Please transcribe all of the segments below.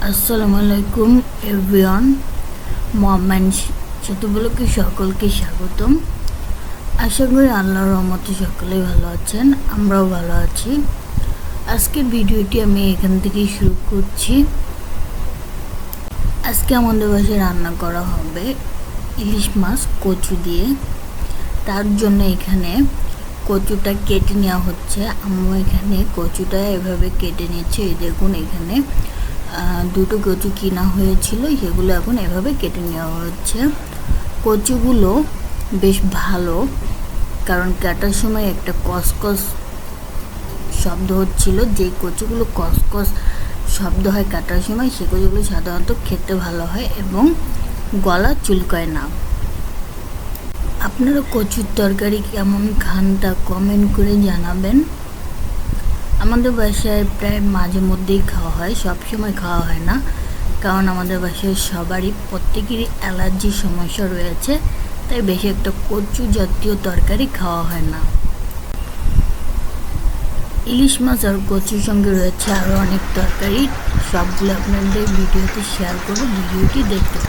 আসসালামু আলাইকুম এভরিওয়ান। মোহাম্মদ শতবলকে সকলকে স্বাগতম। আশা করি আল্লাহর রহমতে সকলেই ভালো আছেন, আমরাও ভালো আছি। আজকের ভিডিওটি আমি এখান থেকেই শুরু করছি। আজকে আমাদের বাসায় রান্না করা হবে ইলিশ মাছ কচু দিয়ে। তার জন্য এখানে কচুটা কেটে নেওয়া হচ্ছে। আমি এখানে কচুটা এভাবে কেটে নিচ্ছি। এই দেখুন, এখানে দুটো কচু কিনা হয়েছিল, সেগুলো এখন এভাবে কেটে নেওয়া হচ্ছে। কচুগুলো বেশ ভালো, কারণ কাটার সময় একটা কসকস শব্দ হচ্ছিল। যে কচুগুলো কসকস শব্দ হয় কাটার সময়, সে কচুগুলো সাধারণত খেতে ভালো হয় এবং গলা চুলকায় না। আপনারা কচুর তরকারি কেমন খান তা কমেন্ট করে জানাবেন। আমাদের বাসায় প্রায় মাঝে মধ্যেই খাওয়া হয়, সব সময় খাওয়া হয় না, কারণ আমাদের বাসায় সবারই প্রত্যেকেরই অ্যালার্জির সমস্যা রয়েছে, তাই বেশি একটা কচু জাতীয় তরকারি খাওয়া হয় না। ইলিশ মাছ আর কচুর সঙ্গে রয়েছে আরও অনেক তরকারি, সবগুলো আপনাদের ভিডিওতে শেয়ার করবো, ভিডিওটি দেখতে।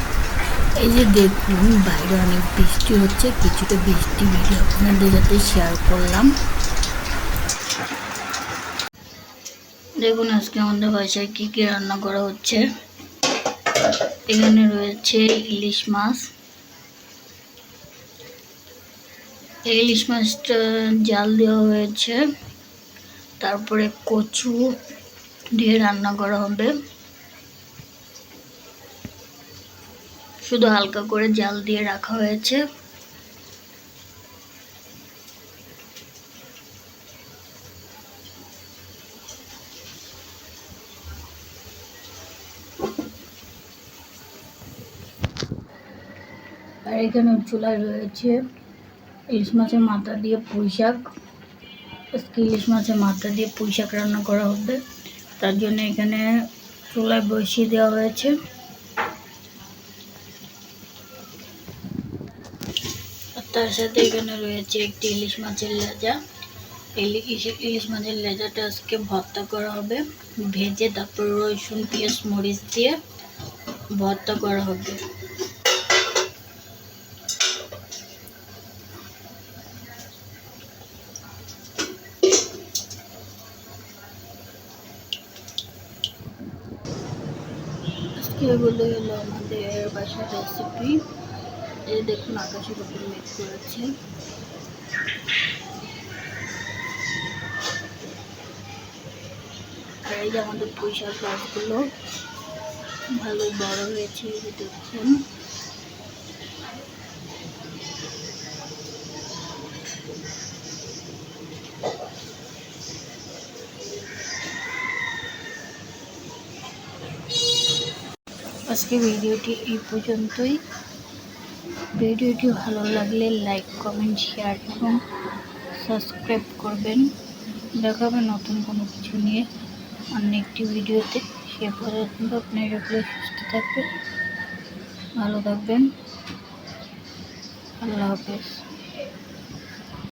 এই যে দেখুন, বাইরে অনেক বৃষ্টি হচ্ছে, কিছুটা বৃষ্টি ভিডিও আপনাদের সাথে শেয়ার করলাম। দেখুন আজকে আমাদের বাসায় কী কী রান্না করা হচ্ছে। এখানে রয়েছে ইলিশ মাছ। ইলিশ মাছটা জাল দেওয়া হয়েছে, তারপরে কচু দিয়ে রান্না করা হবে। শুধু হালকা করে জাল দিয়ে রাখা হয়েছে। আর এখানে চুলায় রয়েছে ইলিশ মাছের মাথা দিয়ে পুঁই শাক। আজকে ইলিশ মাছের মাথা দিয়ে পুঁই শাক রান্না করা হবে, তার জন্য এখানে চুলায় বসিয়ে দেওয়া হয়েছে। আর তার সাথে এখানে রয়েছে একটি ইলিশ মাছের লেজা। ইলিশ মাছের লেজাটা আজকে ভর্তা করা হবে, ভেজে তারপর রসুন পেঁয়াজ মরিচ দিয়ে ভর্তা করা হবে। আজকে এগুলো হলো আমাদের বাসার রেসিপি। এই দেখুন আকাশের উপর মেঘ করেছে। আর এই যে আমাদের পুঁই শাক গাছগুলো ভালোই বড় হয়েছে, এই যে দেখুন। আজকে ভিডিওটি এই পর্যন্তই। ভিডিওটি ভালো লাগলে লাইক কমেন্ট শেয়ার এবং সাবস্ক্রাইব করবেন। দেখা হবে নতুন কোনো কিছু নিয়ে অন্য একটি ভিডিওতে। সে পর্যন্ত আপনারা সকলে সুস্থ থাকবেন, ভালো থাকবেন। আল্লাহ হাফেজ।